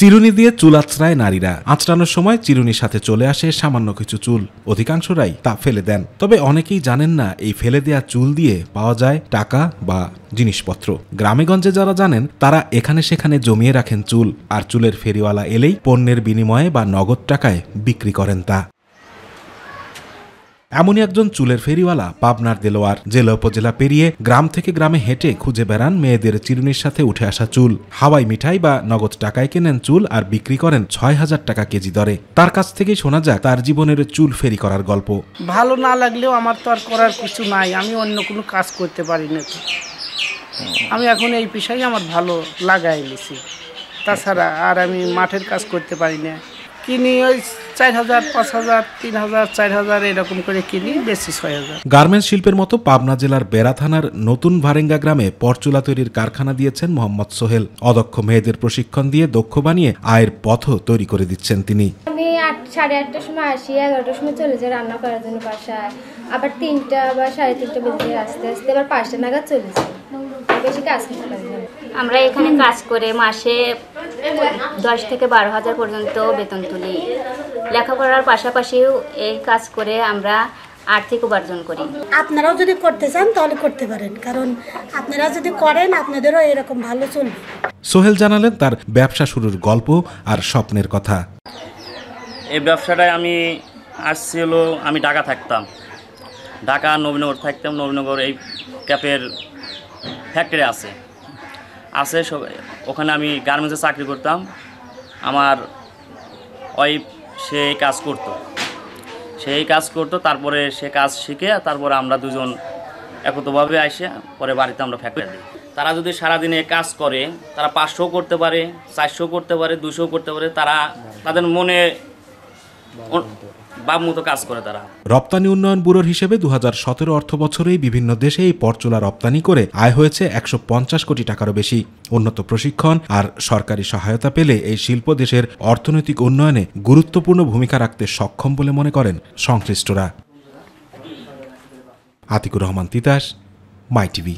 চিরুনি দিয়ে চুল আঁচড়ায় নারীরা। আঁচড়ানোর সময় চিরুনির সাথে চলে আসে সামান্য কিছু চুল। অধিকাংশরাই তা ফেলে দেন। তবে অনেকেই জানেন না এই ফেলে দেয়া চুল দিয়ে পাওয়া যায় টাকা বা জিনিসপত্র। গ্রামেগঞ্জে যারা জানেন তারা এখানে সেখানে জমিয়ে রাখেন চুল, আর চুলের ফেরিওয়ালা এলেই পণ্যের বিনিময়ে বা নগদ টাকায় বিক্রি করেন তা। এমনই একজন চুলের ফেরিওয়ালা পাবনার দেলোয়ার। জেলা উপজেলা পেরিয়ে গ্রাম থেকে গ্রামে হেঁটে খুঁজে বেড়ান মেয়েদের চিরুনির সাথে উঠে আসা চুল। হাওয়াই মিঠাই বা নগদ টাকায় কেনেন চুল আর বিক্রি করেন ৬,০০০ টাকা কেজি দরে। তার কাছ থেকেই শোনা যাক তার জীবনের চুল ফেরি করার গল্প। ভালো না লাগলেও আমার তো আর করার কিছু নাই, আমি অন্য কোনো কাজ করতে পারি না। আমি এখন এই পেশাই আমার ভালো লাগাই নিছি, তাছাড়া আর আমি মাঠের কাজ করতে পারি না। কিনি ওই ৪,০০০, ৫,০০০, ৩,০০০, ৪,০০০ এরকম করে কিনি, বেশি ৬,০০০। গার্মেন্টস শিল্পের মতো পাবনা জেলার বেড়া থানার নতুন ভারেঙ্গা গ্রামে পরচুলা তৈরির কারখানা দিয়েছেন মোহাম্মদ সোহেল। অদক্ষ মেয়েদের প্রশিক্ষণ দিয়ে দক্ষ বানিয়ে আয়ের পথও তৈরি করে দিচ্ছেন তিনি। আমি 8:30টার সময় আসি, 11টার সময় চলে যাই রান্না করার জন্য বাসায়। আবার 3টা বা 3:30 বেজে আস্তে আস্তে আবার 5টা নাগাদ চলে যাই। বেশি কাজ করতে পারি না। আমরা এখানে কাজ করে মাসে 10 থেকে 12,000 পর্যন্ত বেতন তুলি। লেখাপড়ার পাশাপাশিও এই কাজ করে আমরা আর্থিক উপার্জন করি। আপনারাও যদি করতে চান তাহলে করতে পারেন, কারণ আপনারা যদি করেন আপনাদেরও এরকম ভালো চলবে। সোহেল জানালেন তার ব্যবসা শুরুর গল্প আর স্বপ্নের কথা। এই ব্যবসাটায় আমি আসছিল, আমি ঢাকা থাকতাম, ঢাকা নবীনগর থাকতাম। নবীনগর এই ক্যাপের ফ্যাক্টরি আছে ওখানে আমি গার্মেন্টসে চাকরি করতাম। আমার ওয়াইফ সেই কাজ করতো, তারপরে সে কাজ শিখে তারপরে আমরা দুজন একত্রভাবে আসে পরে বাড়িতে আমরা ফ্যাক্টরি দিই। তারা যদি সারাদিনে কাজ করে, তারা 500 করতে পারে, 400 করতে পারে, 200 করতে পারে। তারা তাদের মনে বাপ মতো কাজ করে। তারা রপ্তানি উন্নয়ন ব্যুরোর হিসেবে 2017 অর্থ বছরেই বিভিন্ন দেশে এই পরচুলা রপ্তানি করে আয় হয়েছে 150 কোটি টাকারও বেশি। উন্নত প্রশিক্ষণ আর সরকারি সহায়তা পেলে এই শিল্প দেশের অর্থনৈতিক উন্নয়নে গুরুত্বপূর্ণ ভূমিকা রাখতে সক্ষম বলে মনে করেন সংশ্লিষ্টরা। আতিকুর রহমান তিতাস, মাই টিভি।